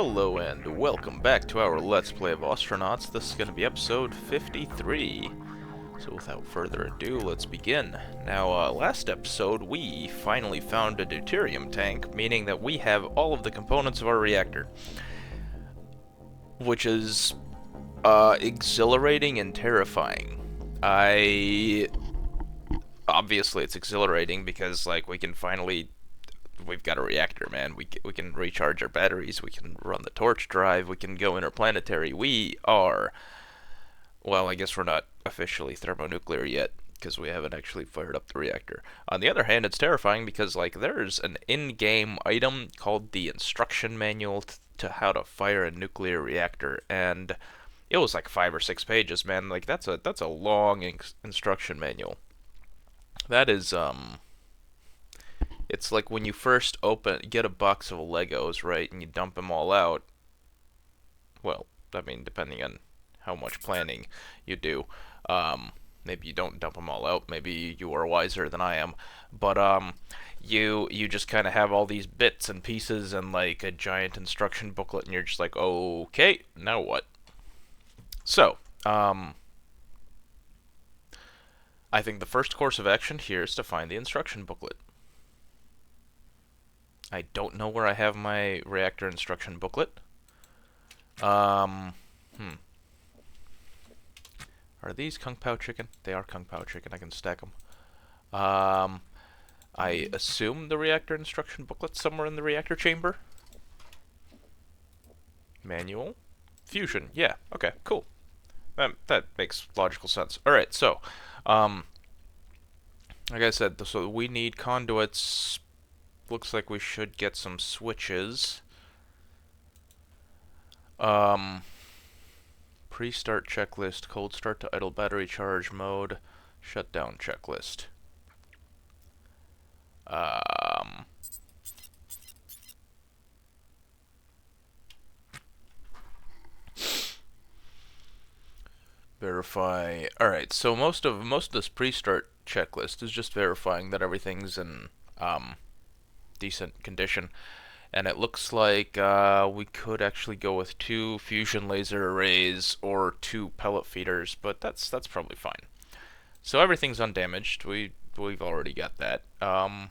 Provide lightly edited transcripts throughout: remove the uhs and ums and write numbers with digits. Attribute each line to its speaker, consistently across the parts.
Speaker 1: Hello and welcome back to our Let's Play of Ostranauts. This is going to be episode 53. So without further ado, let's begin. Now, last episode we finally found a deuterium tank, meaning that we have all of the components of our reactor. Which is, exhilarating and terrifying. Obviously it's exhilarating because, like, we've got a reactor, man. We can recharge our batteries, we can run the torch drive, we can go interplanetary. We are, well, I guess we're not officially thermonuclear yet, because we haven't actually fired up the reactor. On the other hand, it's terrifying because, like, there's an in-game item called the instruction manual to how to fire a nuclear reactor, and it was like 5 or 6 pages, man. Like, that's a long instruction manual. That is, it's like when you first get a box of Legos, right, and you dump them all out. Well, I mean, depending on how much planning you do. Maybe you don't dump them all out. Maybe you are wiser than I am. But, you just kind of have all these bits and pieces and, like, a giant instruction booklet, and you're just like, okay, now what? So, I think the first course of action here is to find the instruction booklet. I don't know where I have my reactor instruction booklet. Are these Kung Pao chicken? They are Kung Pao chicken. I can stack them. I assume the reactor instruction booklet's somewhere in the reactor chamber. Manual. Fusion. Yeah. Okay. Cool. That makes logical sense. All right. So, like I said, so we need conduits. Looks like we should get some switches. Pre-start checklist, cold start to idle battery charge mode, shutdown checklist. Verify. All right, so most of this pre-start checklist is just verifying that everything's in decent condition. And it looks like we could actually go with 2 fusion laser arrays or 2 pellet feeders, but that's probably fine. So everything's undamaged. We've already got that. Oh.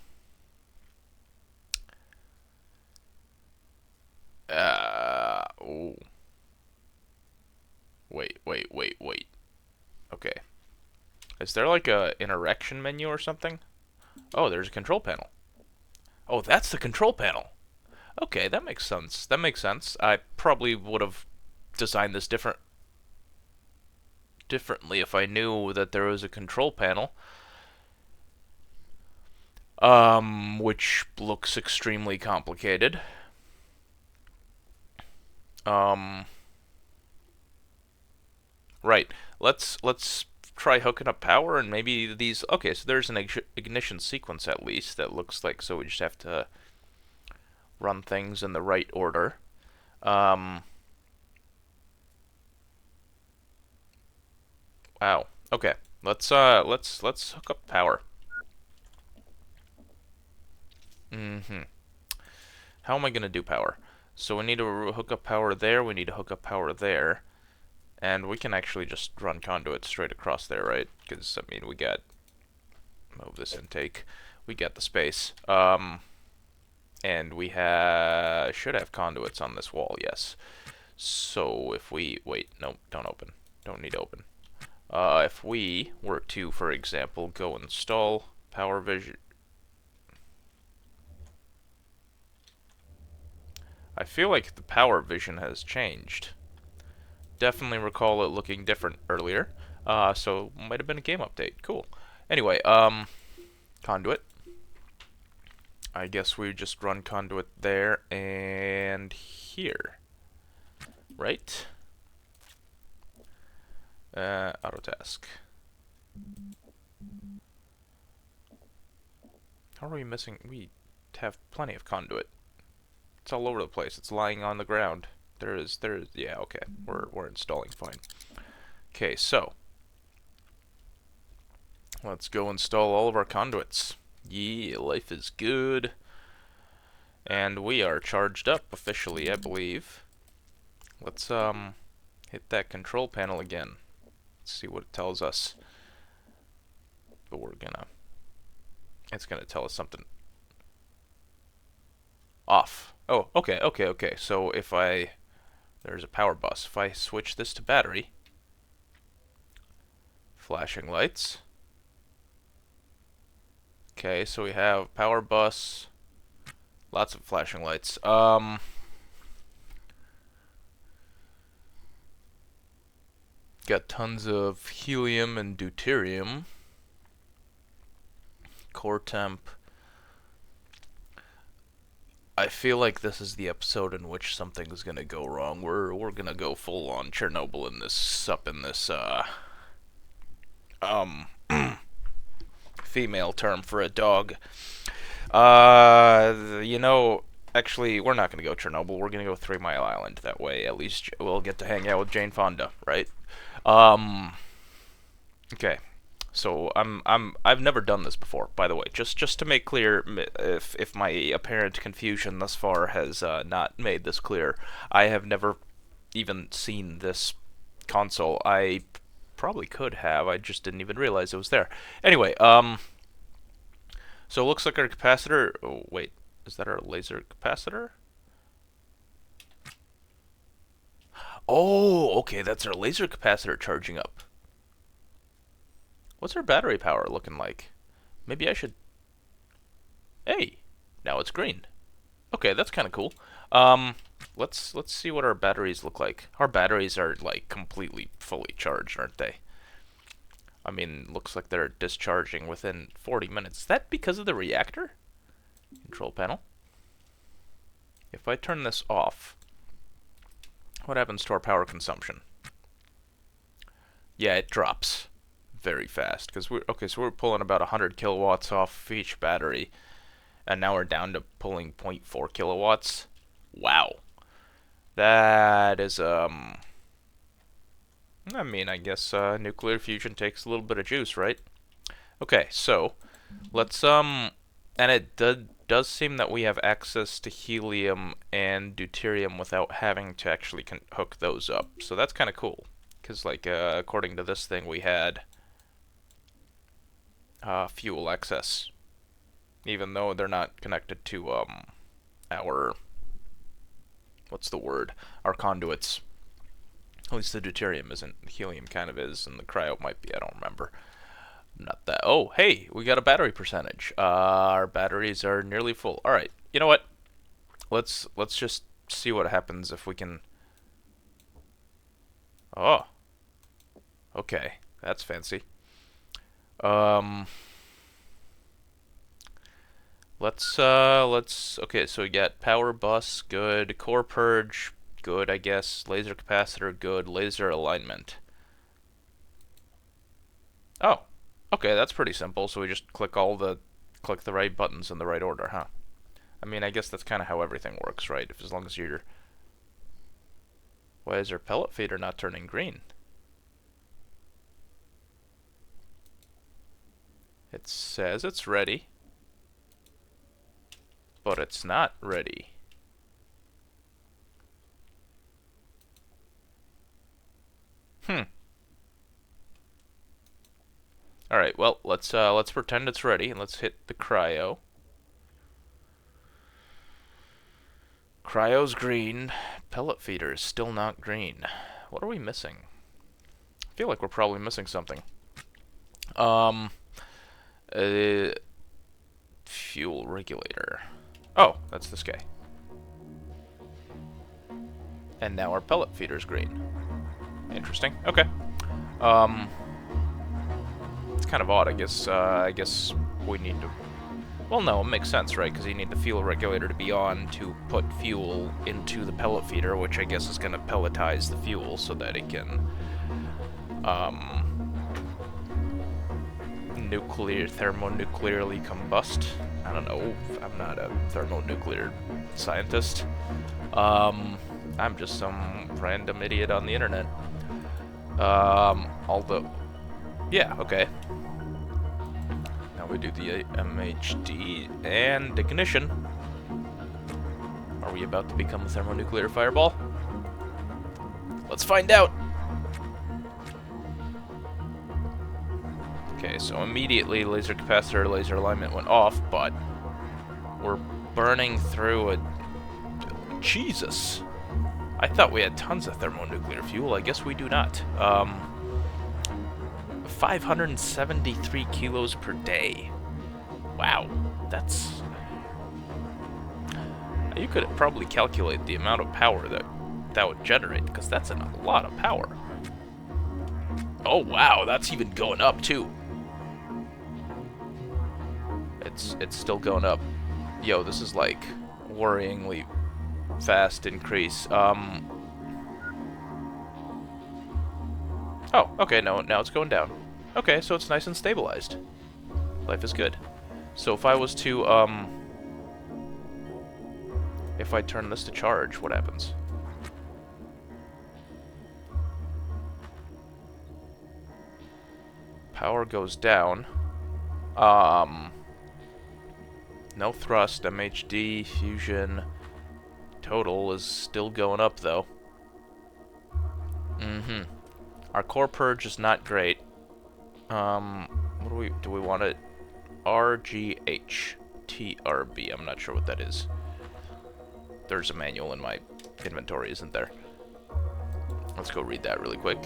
Speaker 1: Wait. Okay. Is there like a interaction menu or something? Oh, there's a control panel. Oh, that's the control panel. Okay, that makes sense. That makes sense. I probably would have designed this differently if I knew that there was a control panel. Which looks extremely complicated. Right. Let's try hooking up power and maybe these. Okay, so there's an ignition sequence at least that looks like. So we just have to run things in the right order. Wow. Okay. Let's hook up power. How am I gonna do power? So we need to hook up power there. We need to hook up power there, and we can actually just run conduits straight across there, right? Because I mean, we got move this intake. We got the space. And we should have conduits on this wall, yes. So if we wait, no, don't open. Don't need to open. If we were to, for example, go install power vision. I feel like the power vision has changed. Definitely recall it looking different earlier. So might have been a game update. Cool. Anyway, conduit. I guess we just run conduit there and here. Right? Auto task. How are we missing? We have plenty of conduit. It's all over the place. It's lying on the ground. Yeah, okay. We're installing fine. Okay, so let's go install all of our conduits. Yeah, life is good. And we are charged up officially, I believe. Let's hit that control panel again. Let's see what it tells us. But it's gonna tell us something. Off. Oh, okay. So if there's a power bus. If I switch this to battery, flashing lights. Okay, so we have power bus, lots of flashing lights. Got tons of helium and deuterium. Core temp. I feel like this is the episode in which something's gonna go wrong. We're gonna go full on Chernobyl in this female term for a dog. Actually, we're not gonna go Chernobyl. We're gonna go 3 Mile Island. That way, at least we'll get to hang out with Jane Fonda, right? Okay. So I've never done this before, by the way. Just to make clear, if my apparent confusion thus far has not made this clear, I have never even seen this console. I probably could have. I just didn't even realize it was there. Anyway, so it looks like our capacitor. Oh, wait, is that our laser capacitor? Oh, okay, that's our laser capacitor charging up. What's our battery power looking like? Maybe I should... Hey, now it's green. Okay, that's kind of cool. Let's see what our batteries look like. Our batteries are like completely fully charged, aren't they? I mean, looks like they're discharging within 40 minutes. Is that because of the reactor? Control panel. If I turn this off, what happens to our power consumption? Yeah, it drops very fast because we're pulling about 100 kilowatts off each battery, and now we're down to pulling 0.4 kilowatts. Wow, that is I mean, I guess nuclear fusion takes a little bit of juice, right? Okay, so let's and it does seem that we have access to helium and deuterium without having to actually hook those up. So that's kind of cool, because like according to this thing, we had fuel excess, even though they're not connected to our what's the word? Our conduits. At least the deuterium isn't. The helium kind of is, and the cryo might be. I don't remember. Not that. Oh, hey, we got a battery percentage. Our batteries are nearly full. All right. You know what? Let's just see what happens if we can. Oh. Okay, that's fancy. Let's okay, so we got power bus, good, core purge, good, I guess, laser capacitor, good, laser alignment. Oh, okay, that's pretty simple, so we just click the right buttons in the right order, huh? I mean, I guess that's kind of how everything works, right? As long as you're... Why is our pellet feeder not turning green? It says it's ready, but it's not ready. All right, well, let's pretend it's ready and let's hit the cryo. Cryo's green. Pellet feeder is still not green. What are we missing? I feel like we're probably missing something. Fuel regulator. Oh, that's this guy. And now our pellet feeder's green. Interesting. Okay. It's kind of odd. I guess we need to... Well, no, it makes sense, right? Because you need the fuel regulator to be on to put fuel into the pellet feeder, which I guess is going to pelletize the fuel so that it can thermonuclearly combust. I don't know. I'm not a thermonuclear scientist. I'm just some random idiot on the internet. Although, yeah, okay. Now we do the MHD and ignition. Are we about to become a thermonuclear fireball? Let's find out! Okay, so immediately laser capacitor, laser alignment went off, but we're burning through a... Jesus! I thought we had tons of thermonuclear fuel. I guess we do not. 573 kilos per day. Wow, that's... You could probably calculate the amount of power that would generate, because that's a lot of power. Oh wow, that's even going up too. It's still going up. Yo, this is like worryingly fast increase. Oh, okay, no, now it's going down. Okay, so it's nice and stabilized. Life is good. So if I was to, if I turn this to charge, what happens? Power goes down. No thrust, MHD, fusion. Total is still going up, though. Our core purge is not great. What do we want it? RGH. TRB. I'm not sure what that is. There's a manual in my inventory, isn't there? Let's go read that really quick.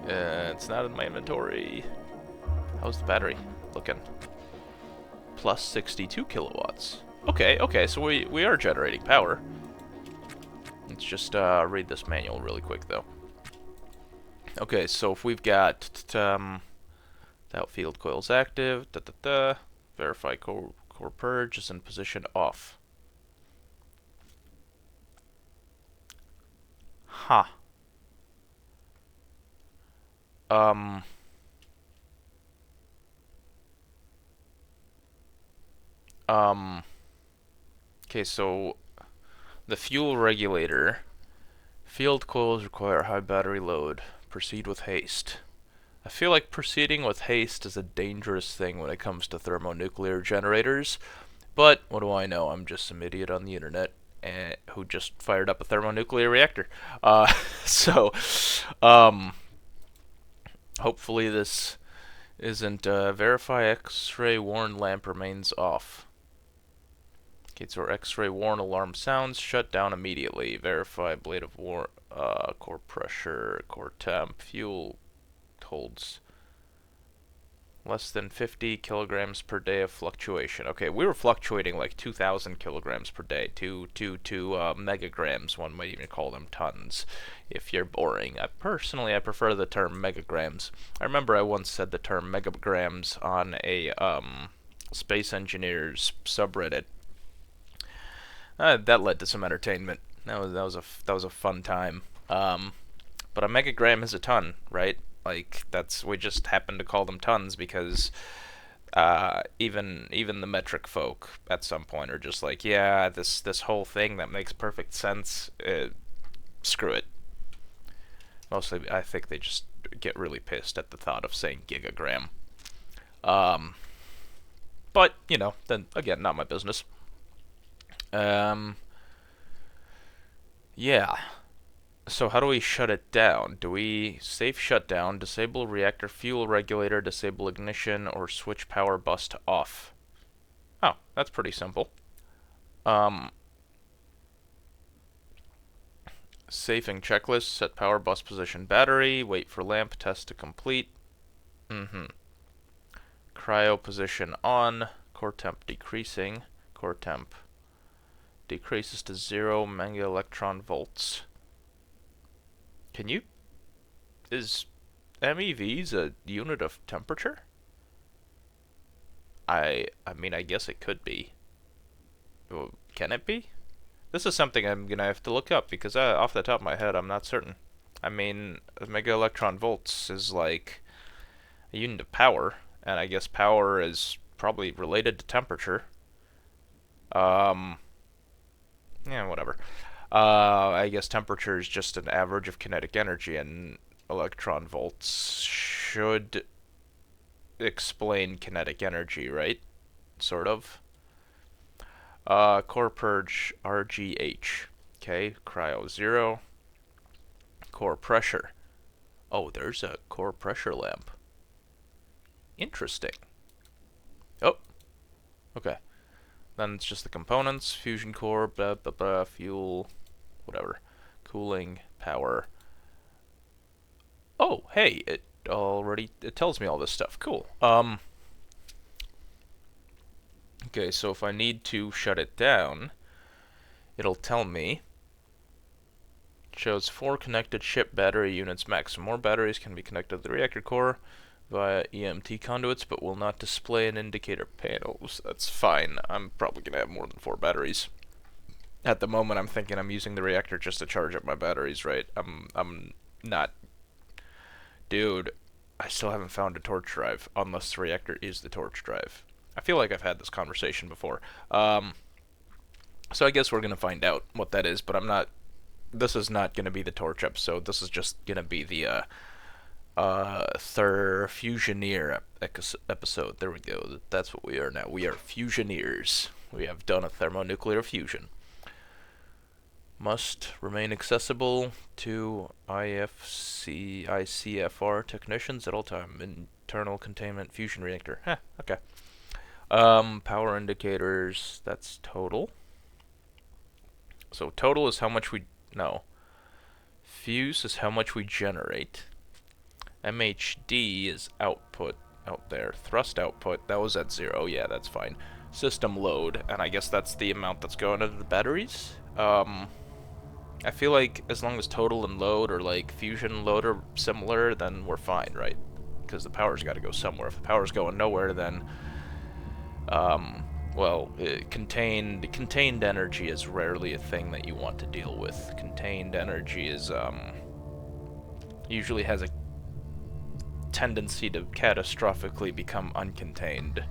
Speaker 1: It's not in my inventory. How's the battery looking? Plus 62 kilowatts. Okay, okay, so we are generating power. Let's just read this manual really quick, though. Okay, so if we've got outfield coils active, verify core purge is in position off. Huh. Okay, so the fuel regulator. Field coils require high battery load. Proceed with haste. I feel like proceeding with haste is a dangerous thing when it comes to thermonuclear generators, but what do I know? I'm just some idiot on the internet who just fired up a thermonuclear reactor. So, hopefully this isn't verify X-ray warn lamp remains off. Okay, so our X-ray warn alarm sounds, shut down immediately. Verify blade of war, core pressure, core temp, fuel holds less than 50 kilograms per day of fluctuation. Okay, we were fluctuating like 2,000 kilograms per day, two megagrams. One might even call them tons, if you're boring. I prefer the term megagrams. I remember I once said the term megagrams on a space engineers subreddit. That led to some entertainment. That was a fun time. But a megagram is a ton, right? Like we just happen to call them tons because even the metric folk at some point are just like, yeah, this whole thing that makes perfect sense. Screw it. Mostly, I think they just get really pissed at the thought of saying gigagram. But you know, then again, not my business. Yeah. So how do we shut it down? Do we safe shutdown, disable reactor fuel regulator, disable ignition, or switch power bus to off? Oh, that's pretty simple. Safing checklist, set power bus position battery, wait for lamp test to complete. Cryo position on, core temp decreasing, core temp decreases to 0 mega electron volts. Is MEVs a unit of temperature? I mean, I guess it could be. Well, can it be? This is something I'm gonna have to look up because off the top of my head, I'm not certain. I mean, mega electron volts is like a unit of power, and I guess power is probably related to temperature. Yeah, whatever. I guess temperature is just an average of kinetic energy, and electron volts should explain kinetic energy, right? Sort of. Core purge RGH. Okay, cryo 0. Core pressure. Oh, there's a core pressure lamp. Interesting. Oh, okay. Then it's just the components, fusion core, blah, blah, blah, fuel, whatever. Cooling, power. Oh, hey, it tells me all this stuff. Cool. Okay, so if I need to shut it down, it'll tell me. Shows 4 connected ship battery units max. More batteries can be connected to the reactor core via EMT conduits, but will not display an indicator panels. That's fine. I'm probably gonna have more than 4 batteries. At the moment, I'm thinking I'm using the reactor just to charge up my batteries, right? I'm not. Dude, I still haven't found a torch drive, unless the reactor is the torch drive. I feel like I've had this conversation before. So I guess we're gonna find out what that is, but I'm not. This is not gonna be the torch episode. This is just gonna be the Fusioneer episode. There we go. That's what we are now. We are Fusioneers. We have done a thermonuclear fusion. Must remain accessible to ICFR technicians at all time. Internal containment fusion reactor. Huh, okay. Power indicators, that's total. So total is how much we... No. Fuse is how much we generate. MHD is output out there. Thrust output, that was at 0. Yeah, that's fine. System load, and I guess that's the amount that's going into the batteries. I feel like as long as total and load or like fusion load are similar, then we're fine, right? Because the power's got to go somewhere. If the power's going nowhere, then well, contained energy is rarely a thing that you want to deal with. Contained energy is usually has a tendency to catastrophically become uncontained.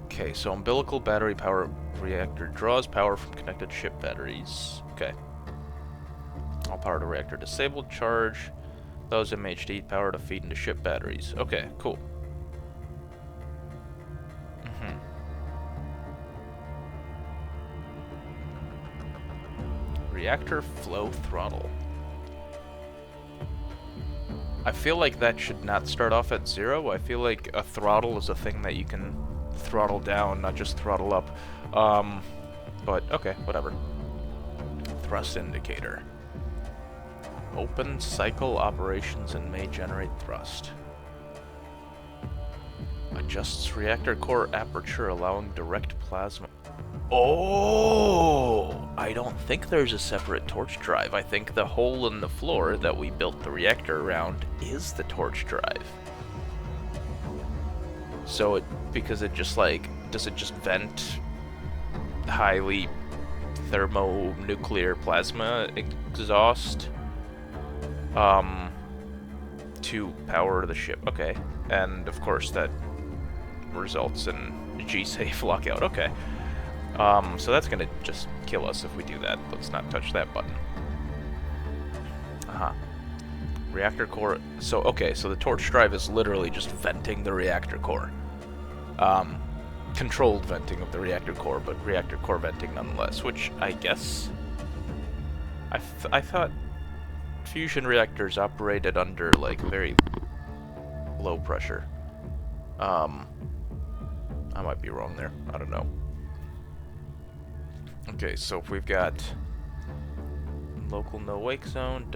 Speaker 1: Okay, so umbilical battery power reactor draws power from connected ship batteries. Okay. All power to reactor disabled. Charge those MHD power to feed into ship batteries. Okay, cool. Reactor flow throttle. I feel like that should not start off at 0. I feel like a throttle is a thing that you can throttle down, not just throttle up. But okay, whatever. Thrust indicator. Open cycle operations and may generate thrust. Adjusts reactor core aperture, allowing direct plasma. Oh! I don't think there's a separate torch drive. I think the hole in the floor that we built the reactor around is the torch drive. So because it just like, does it just vent highly thermonuclear plasma exhaust to power the ship? Okay. And of course that results in G-safe lockout. Okay. So that's gonna just kill us if we do that. Let's not touch that button. Reactor core. So, okay, so the torch drive is literally just venting the reactor core. Controlled venting of the reactor core, but reactor core venting nonetheless, which I guess... I thought fusion reactors operated under, like, very low pressure. I might be wrong there. I don't know. Okay, so if we've got local no wake zone,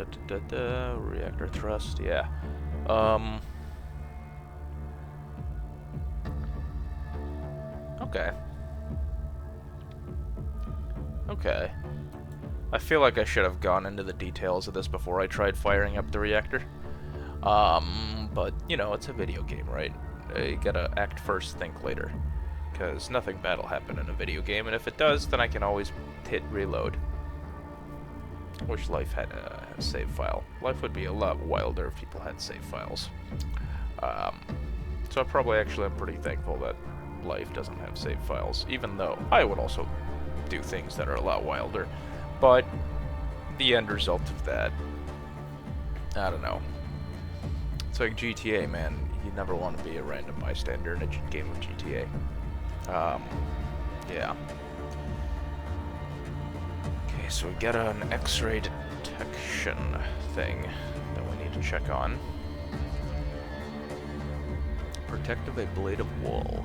Speaker 1: reactor thrust, yeah. Okay. Okay. I feel like I should have gone into the details of this before I tried firing up the reactor. But, you know, it's a video game, right? You gotta act first, think later. Because nothing bad will happen in a video game, and if it does, then I can always hit reload. Wish life had a save file. Life would be a lot wilder if people had save files. So I probably actually am pretty thankful that life doesn't have save files, even though I would also do things that are a lot wilder. But the end result of that, I don't know. It's like GTA, man. You never want to be a random bystander in a game of GTA. Yeah. so we got an X-ray detection thing that we need to check on. Protective ablative wall.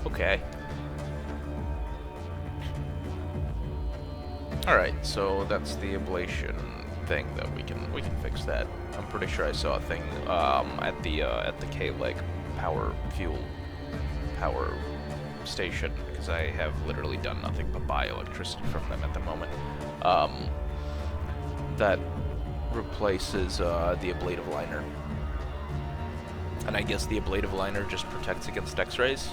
Speaker 1: Okay. Alright, so that's the ablation thing that we can fix that. I'm pretty sure I saw a thing at the K-Leg power station, because I have literally done nothing but buy electricity from them at the moment. That replaces the ablative liner. And I guess the ablative liner just protects against X-rays.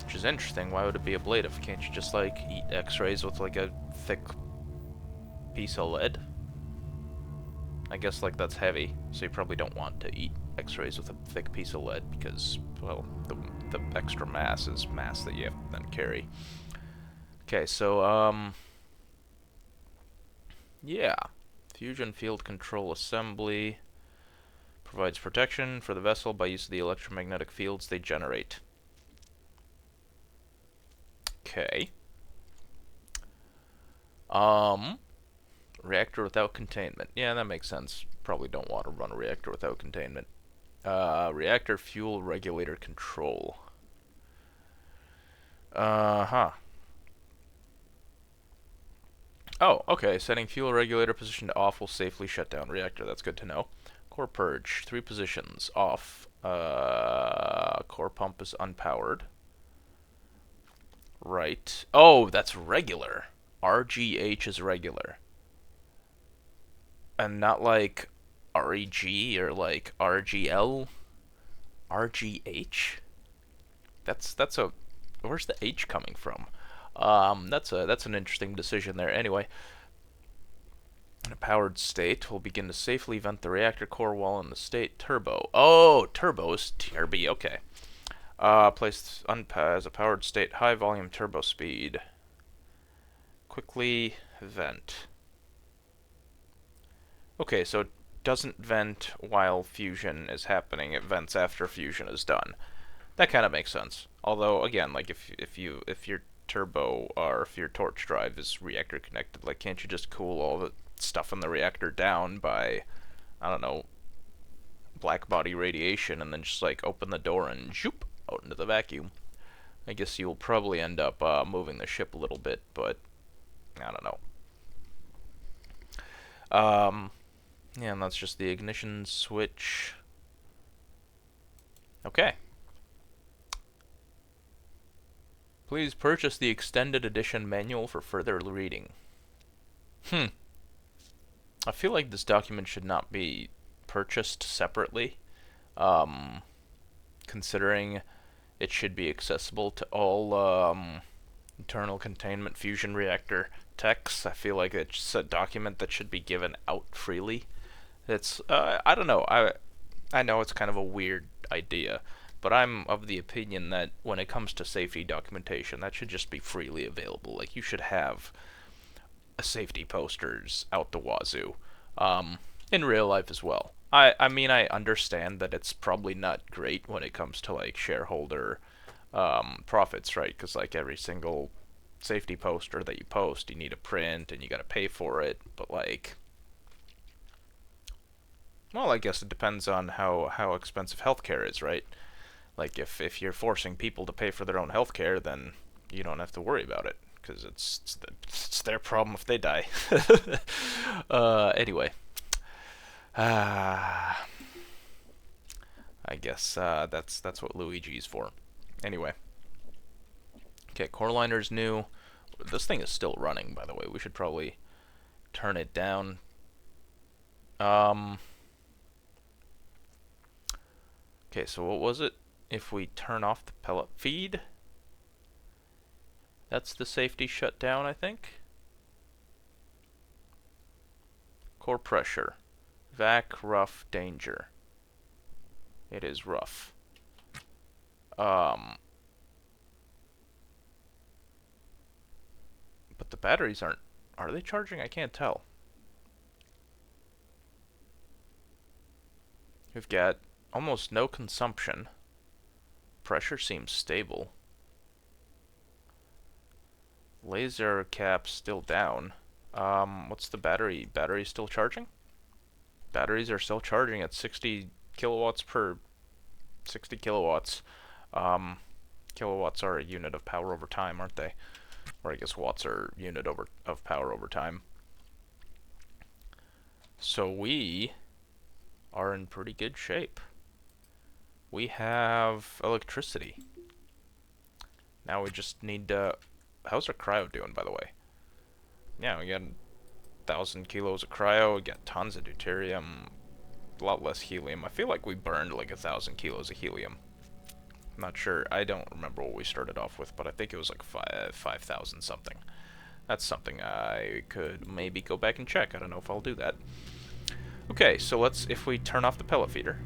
Speaker 1: Which is interesting. Why would it be ablative? Can't you just, like, eat X-rays with, like, a thick piece of lead? I guess, like, that's heavy, so you probably don't want to eat X-rays with a thick piece of lead because, well, the extra mass is mass that you have to then carry. Okay, so, yeah. Fusion field control assembly provides protection for the vessel by use of the electromagnetic fields they generate. Okay. Reactor without containment. Yeah, that makes sense. Probably don't want to run a reactor without containment. Reactor fuel regulator control. Uh-huh. Oh, okay. Setting fuel regulator position to off will safely shut down reactor. That's good to know. Core purge. 3 positions. Off. Core pump is unpowered. Right. Oh, that's regular. RGH is regular. And not like REG or like RGL. RGH? That's a... Where's the H coming from? That's an interesting decision there. Anyway, in a powered state, we'll begin to safely vent the reactor core while in the state turbo. Oh, turbo is TRB. Okay. Placed as a powered state, high volume turbo speed. Quickly vent. Okay, so it doesn't vent while fusion is happening. It vents after fusion is done. That kind of makes sense. Although, again, like if your turbo or if your torch drive is reactor connected, like can't you just cool all the stuff in the reactor down by, I don't know, black body radiation, and then just like open the door and zoop out into the vacuum? I guess you'll probably end up moving the ship a little bit, but I don't know. Yeah, and that's just the ignition switch. Okay. Please purchase the extended edition manual for further reading. I feel like this document should not be purchased separately, considering it should be accessible to all internal containment fusion reactor techs. I feel like it's a document that should be given out freely. It's, I don't know, I know it's kind of a weird idea, but I'm of the opinion that when it comes to safety documentation, that should just be freely available. Like, you should have safety posters out the wazoo, in real life as well. I mean, I understand that it's probably not great when it comes to, like, shareholder profits, right? Because, like, every single safety poster that you post, you need a print, and you gotta pay for it, but, like... Well, I guess it depends on how expensive healthcare is, right? Like, if you're forcing people to pay for their own healthcare, then you don't have to worry about it, because it's their problem if they die. Anyway. I guess that's what Luigi's for. Anyway. Okay, core liner's new. This thing is still running, by the way. We should probably turn it down. Okay, so what was it? If we turn off the pellet feed, that's the safety shutdown, I think. Core pressure. Vac, rough, danger. It is rough. But the batteries aren't... Are they charging? I can't tell. We've got almost no consumption. Pressure seems stable. Laser cap still down. What's the battery? Battery still charging? Batteries are still charging at 60 kilowatts per 60 kilowatts. Um, Kilowatts are a unit of power over time, aren't they? Or I guess watts are unit of power over time. So we are in pretty good shape. We have electricity. Now we just need to... How's our cryo doing, by the way? Yeah, we got 1,000 kilos of cryo, we got tons of deuterium, a lot less helium. I feel like we burned like 1,000 kilos of helium. I'm not sure. I don't remember what we started off with, but I think it was like 5,000 something. That's something I could maybe go back and check. I don't know if I'll do that. Okay, so let's, if we turn off the pellet feeder,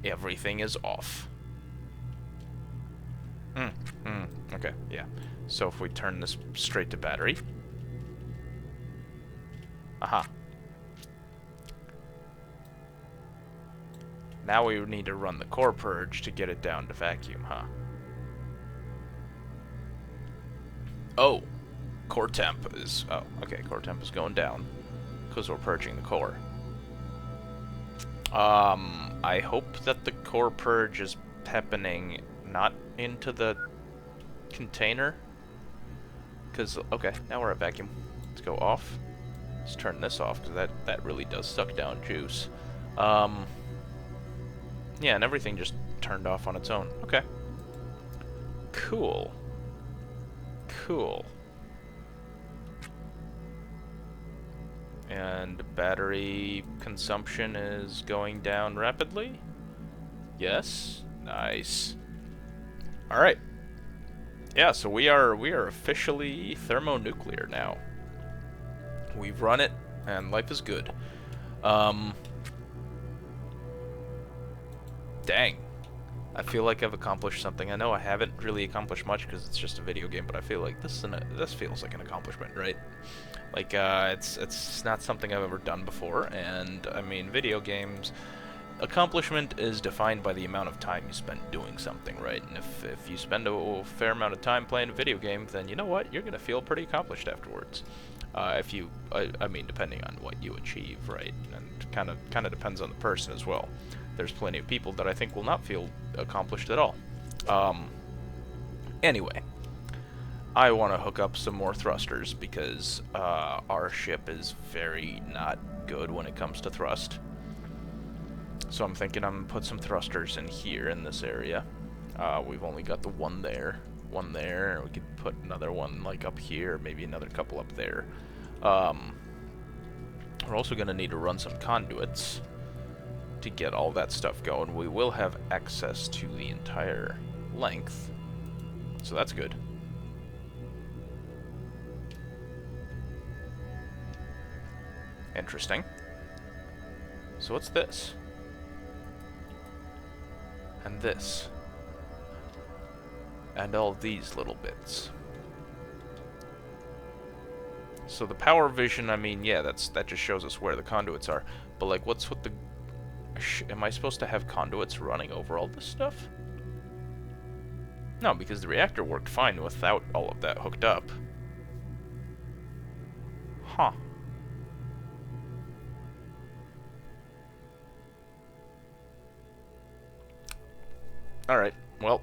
Speaker 1: everything is off. Okay, yeah. So if we turn this straight to battery. Aha. Now we need to run the core purge to get it down to vacuum, huh? Oh, core temp is... Oh, okay, core temp is going down because we're purging the core. I hope that the core purge is happening not into the container. Because, okay, now we're at vacuum. Let's go off. Let's turn this off, because that really does suck down juice. Yeah, and everything just turned off on its own. Okay. Cool. Cool. And battery consumption is going down rapidly? Yes. Nice. Alright. Yeah, so we are officially thermonuclear now. We've run it, and life is good. Dang. I feel like I've accomplished something. I know I haven't really accomplished much because it's just a video game, but I feel like this feels like an accomplishment, right? Like, it's not something I've ever done before, and, I mean, video games... Accomplishment is defined by the amount of time you spend doing something, right? And if you spend a fair amount of time playing a video game, then you know what? You're gonna feel pretty accomplished afterwards. I mean, depending on what you achieve, right? And kind of depends on the person as well. There's plenty of people that I think will not feel accomplished at all. Anyway, I want to hook up some more thrusters because our ship is very not good when it comes to thrust. So I'm thinking I'm gonna put some thrusters in here in this area. We've only got the one there, and we could put another one like up here, maybe another couple up there. We're also gonna need to run some conduits to get all that stuff going. We will have access to the entire length, so that's good. Interesting. So what's this? And this. And all these little bits. So the power vision, I mean, yeah, that just shows us where the conduits are. But like, what's with the... Am I supposed to have conduits running over all this stuff? No, because the reactor worked fine without all of that hooked up. Huh. Alright, well,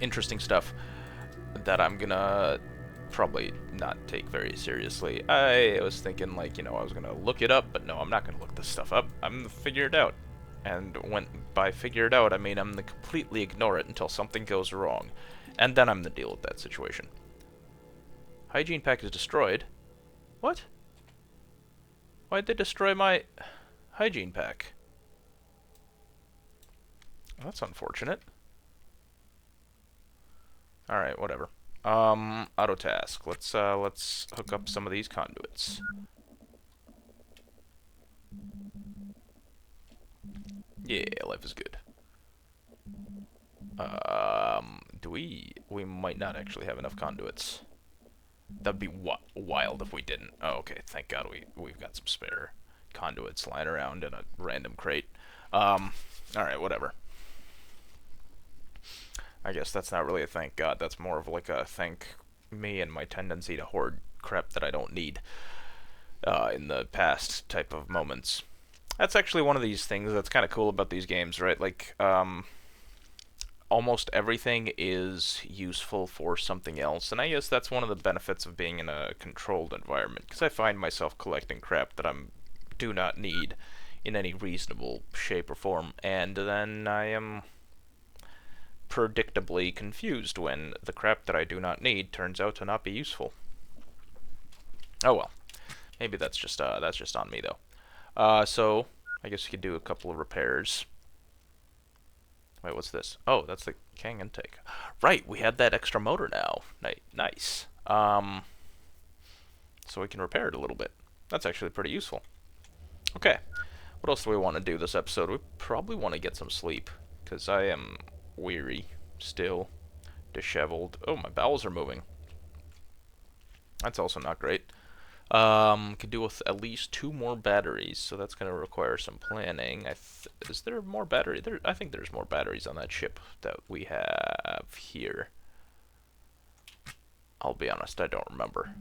Speaker 1: interesting stuff that I'm gonna probably not take very seriously. I was thinking, like, you know, I was gonna look it up, but no, I'm not gonna look this stuff up. I'm gonna figure it out. And by figure it out, I mean I'm gonna completely ignore it until something goes wrong. And then I'm gonna deal with that situation. Hygiene pack is destroyed. What? Why'd they destroy my hygiene pack? That's unfortunate. Alright, whatever. Auto task. Let's hook up some of these conduits. Yeah, life is good. We might not actually have enough conduits. That'd be wild if we didn't. Oh, okay, thank God we've got some spare conduits lying around in a random crate. Alright, whatever. I guess that's not really a thank God. That's more of like a thank me and my tendency to hoard crap that I don't need in the past type of moments. That's actually one of these things that's kind of cool about these games, right? Like, almost everything is useful for something else, and I guess that's one of the benefits of being in a controlled environment, because I find myself collecting crap that I do not need in any reasonable shape or form, and then I am predictably confused when the crap that I do not need turns out to not be useful. Oh well, maybe that's just on me though. So I guess we could do a couple of repairs. Wait, what's this? Oh, that's the Kang intake. Right, we had that extra motor now. Nice. So we can repair it a little bit. That's actually pretty useful. Okay, what else do we want to do this episode? We probably want to get some sleep, because I am weary still, disheveled. Oh, my bowels are moving. That's also not great. Could do with at least 2 more batteries, so that's going to require some planning. Is there more battery? I think there's more batteries on that ship that we have here. I'll be honest, I don't remember.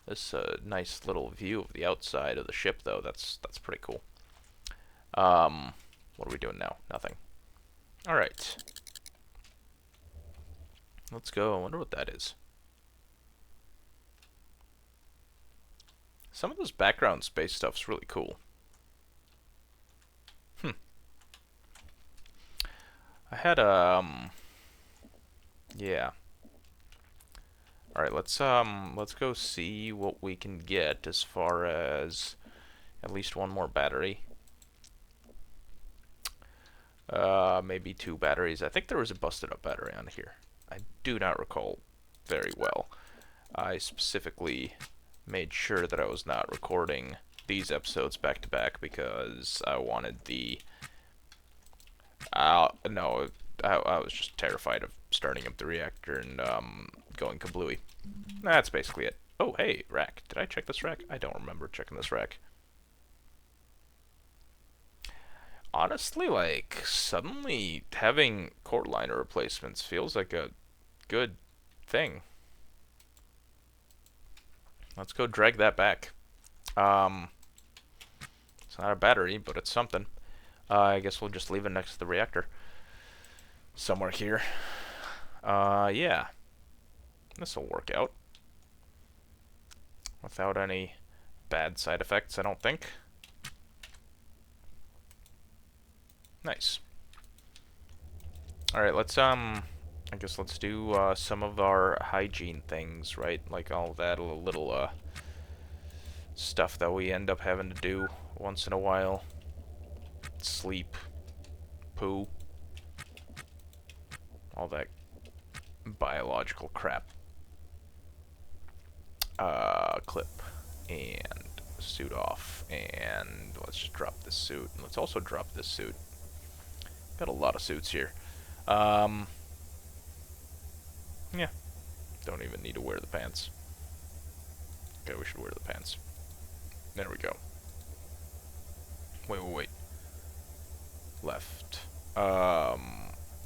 Speaker 1: This nice little view of the outside of the ship, though, that's pretty cool. What are we doing now? Nothing. Alright. Let's go. I wonder what that is. Some of this background space stuff's really cool. I had, yeah. Alright, let's go see what we can get as far as at least 1 more battery. Maybe 2 batteries. I think there was a busted up battery on here. I do not recall very well. I specifically made sure that I was not recording these episodes back to back because I wanted the... no, I was just terrified of starting up the reactor and going kablooey. That's basically it. Oh, hey, rack. Did I check this rack? I don't remember checking this rack. Honestly, like, suddenly having core liner replacements feels like a good thing. Let's go drag that back. It's not a battery, but it's something. I guess we'll just leave it next to the reactor. Somewhere here. Yeah. This'll work out. Without any bad side effects, I don't think. Nice. Alright, let's, I guess let's do, some of our hygiene things, right? Like all that little, stuff that we end up having to do once in a while. Sleep. Poo. All that biological crap. Clip. And suit off. And let's just drop this suit. And let's also drop this suit. Got a lot of suits here. Yeah. Don't even need to wear the pants. Okay, we should wear the pants. There we go. Wait. Left.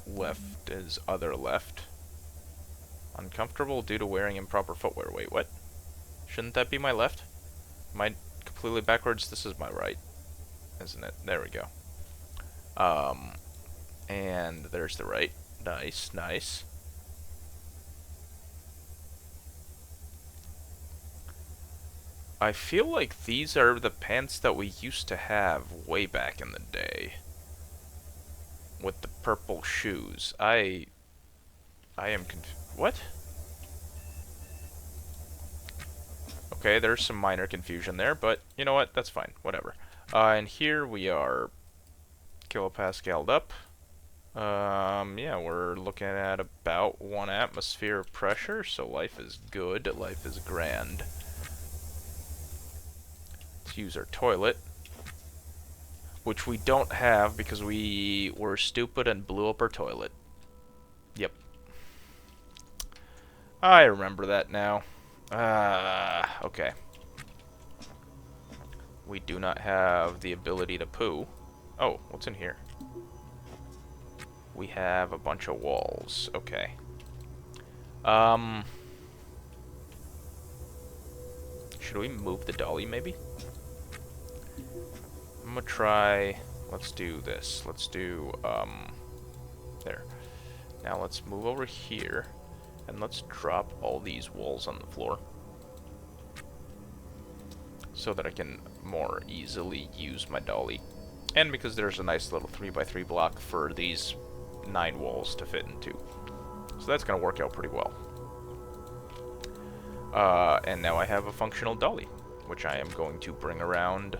Speaker 1: Left is other left. Uncomfortable due to wearing improper footwear. Wait, what? Shouldn't that be my left? Am I completely backwards? This is my right, isn't it? There we go. And there's the right. Nice, nice. I feel like these are the pants that we used to have way back in the day. With the purple shoes. I am what? Okay, there's some minor confusion there, but you know what? That's fine. Whatever. And here we are kilopascaled up. Yeah, we're looking at about 1 atmosphere of pressure, so life is good, life is grand. Let's use our toilet, which we don't have because we were stupid and blew up our toilet. Yep. I remember that now. Okay. We do not have the ability to poo. Oh, what's in here? We have a bunch of walls. Okay. Should we move the dolly, maybe? I'm gonna try... Let's do this. Let's do, there. Now let's move over here, and let's drop all these walls on the floor, so that I can more easily use my dolly. And because there's a nice little 3x3 block for these 9 walls to fit into. So that's gonna work out pretty well. And now I have a functional dolly, which I am going to bring around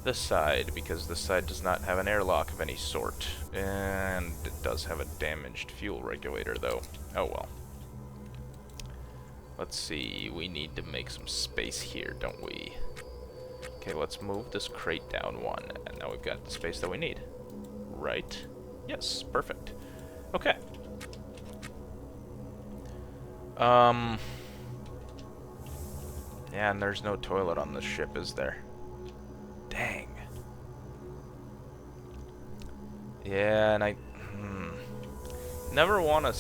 Speaker 1: the side, because this side does not have an airlock of any sort. And it does have a damaged fuel regulator, though. Oh well. Let's see, we need to make some space here, don't we? Okay, let's move this crate down one, and now we've got the space that we need. Right? Yes, perfect. Okay. Yeah, and there's no toilet on this ship, is there? Dang. Yeah, and I never want to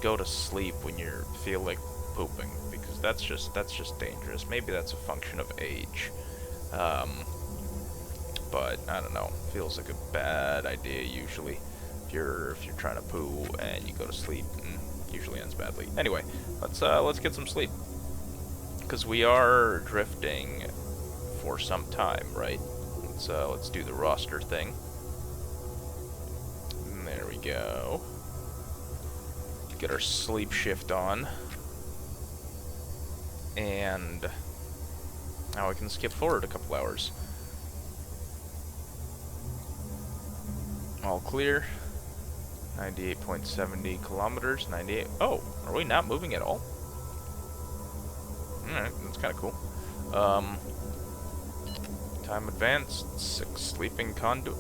Speaker 1: go to sleep when you feel like pooping, because that's just dangerous. Maybe that's a function of age. But I don't know. Feels like a bad idea usually. If you're trying to poo and you go to sleep, usually ends badly. Anyway, let's get some sleep, because we are drifting for some time, right? Let's do the roster thing. And there we go. Get our sleep shift on. And now we can skip forward a couple hours. All clear. 98.70 kilometers. 98. Oh, are we not moving at all? Alright, that's kind of cool. Time advanced. 6 sleeping conduit.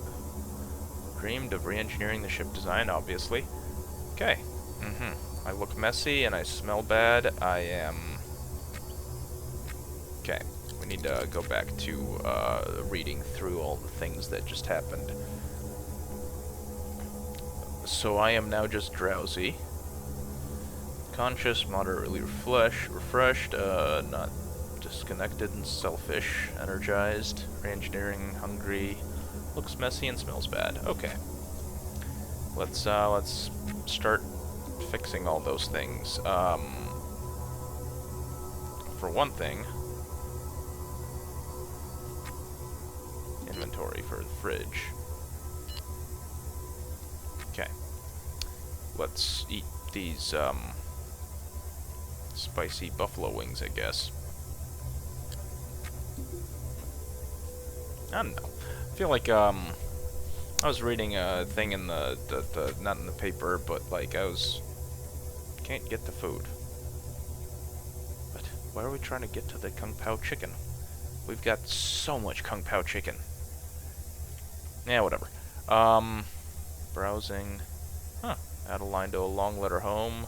Speaker 1: Dreamed of re-engineering the ship design, obviously. Okay. I look messy and I smell bad. I am... Okay. We need to go back to reading through all the things that just happened. So I am now just drowsy. Conscious, moderately refreshed, not disconnected and selfish, energized, re-engineering, hungry, looks messy and smells bad. Okay. Let's start fixing all those things. For one thing, inventory for the fridge. Okay. Let's eat these, spicy buffalo wings, I guess. I don't know. I feel like, I was reading a thing in the not in the paper, but, like, can't get the food. But why are we trying to get to the Kung Pao chicken? We've got so much Kung Pao chicken. Yeah, whatever. Browsing. Huh. Add a line to a long letter home.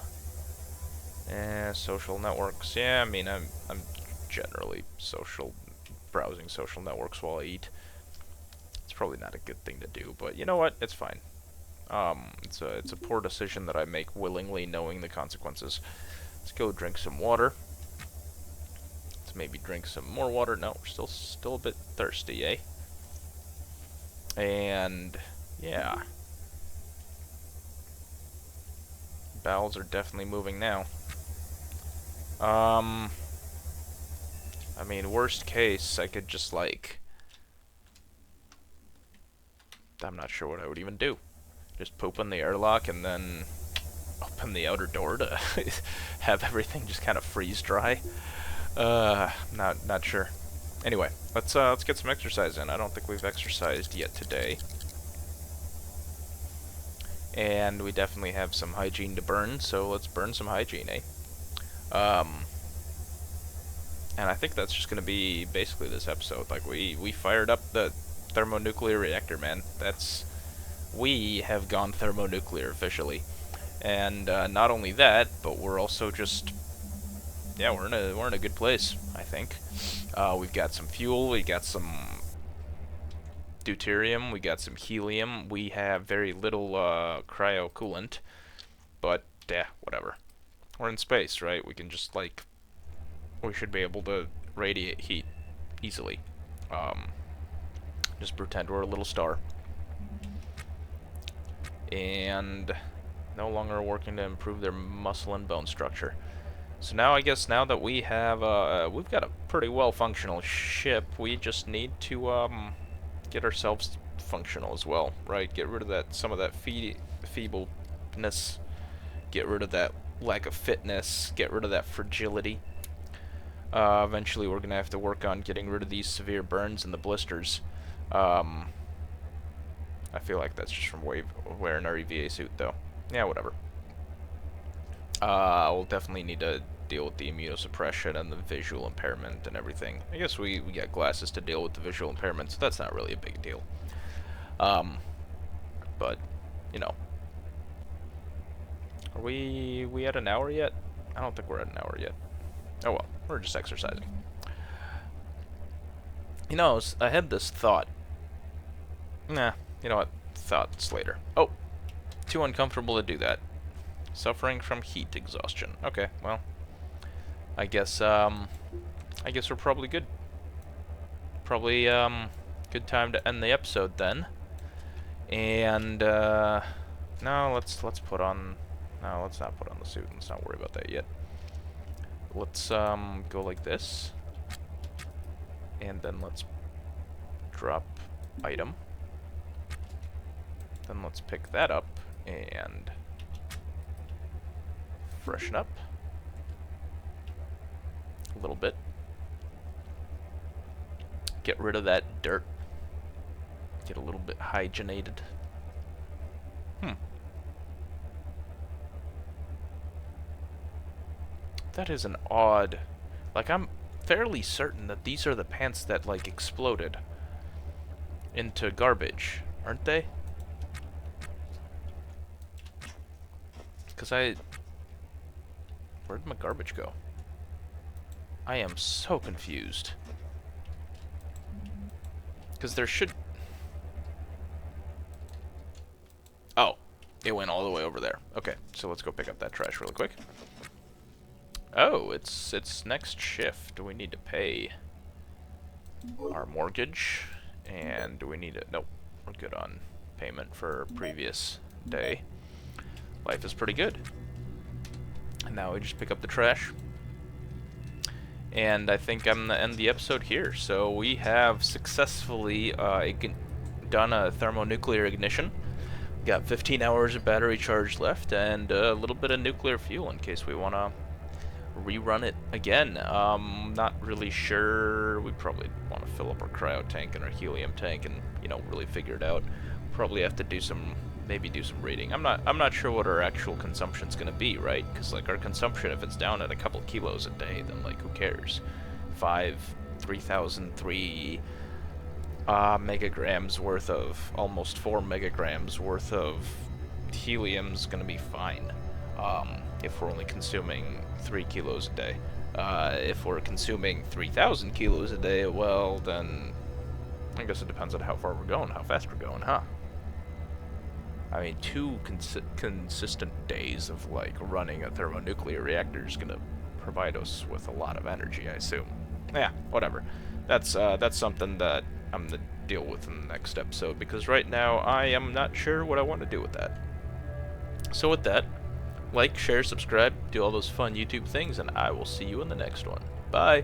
Speaker 1: Social networks. Yeah, I mean, I'm generally browsing social networks while I eat. It's probably not a good thing to do, but you know what? It's fine. It's a poor decision that I make willingly, knowing the consequences. Let's go drink some water. Let's maybe drink some more water. No, we're still a bit thirsty, eh? And yeah, bowels are definitely moving now. I mean, worst case, I could just, like, I'm not sure what I would even do. Just poop in the airlock and then open the outer door to have everything just kind of freeze dry. Not sure. Anyway, let's get some exercise in. I don't think we've exercised yet today. And we definitely have some hygiene to burn, so let's burn some hygiene, eh? And I think that's just going to be basically this episode. Like, we fired up the thermonuclear reactor, man. We have gone thermonuclear officially. And not only that, but we're also just, yeah, we're in a good place, I think. We've got some fuel, we got some deuterium, we got some helium, we have very little cryo coolant, but yeah, whatever. We're in space, right? We can just like, we should be able to radiate heat easily. Just pretend we're a little star. And no longer working to improve their muscle and bone structure. So now I guess now that we have, we've got a pretty well functional ship, we just need to get ourselves functional as well, right? Get rid of that, some of that feebleness, get rid of that lack of fitness, get rid of that fragility. Eventually we're gonna have to work on getting rid of these severe burns and the blisters. I feel like that's just from wearing our EVA suit though. Yeah, whatever. We'll definitely need to deal with the immunosuppression and the visual impairment and everything. I guess we got glasses to deal with the visual impairment, so that's not really a big deal. But, you know. Are we at an hour yet? I don't think we're at an hour yet. Oh well, we're just exercising. You know, I had this thought. Nah, you know what? Thoughts later. Oh, too uncomfortable to do that. Suffering from heat exhaustion. Okay, well, I guess we're probably good. Probably good time to end the episode then. And no, let's put on. No, let's not put on the suit. Let's not worry about that yet. Let's go like this, and then let's drop item. Then let's pick that up and freshen up a little bit. Get rid of that dirt. Get a little bit hygienated. That is an odd... Like, I'm fairly certain that these are the pants that, like, exploded into garbage, aren't they? Because where'd my garbage go? I am so confused. Because there should... Oh, it went all the way over there. Okay, so let's go pick up that trash really quick. Oh, it's next shift. Do we need to pay our mortgage? And do we need to... Nope, we're good on payment for previous day. Life is pretty good. And now we just pick up the trash. And I think I'm gonna end the episode here. So we have successfully done a thermonuclear ignition. Got 15 hours of battery charge left and a little bit of nuclear fuel in case we want to rerun it again. Not really sure. We probably want to fill up our cryo tank and our helium tank and, you know, really figure it out. Probably have to do some, maybe do some rating. I'm not sure what our actual consumption's gonna be, right? Because like our consumption, if it's down at a couple kilos a day, then like who cares? 3,003 megagrams worth of, almost 4 megagrams worth of helium's gonna be fine. If we're only consuming 3 kilos a day. If we're consuming 3,000 kilos a day, well, then I guess it depends on how far we're going, how fast we're going, huh? I mean, 2 consistent days of, like, running a thermonuclear reactor is gonna provide us with a lot of energy, I assume. Yeah, whatever. That's something that I'm gonna deal with in the next episode, because right now I am not sure what I want to do with that. So with that, like, share, subscribe, do all those fun YouTube things, and I will see you in the next one. Bye!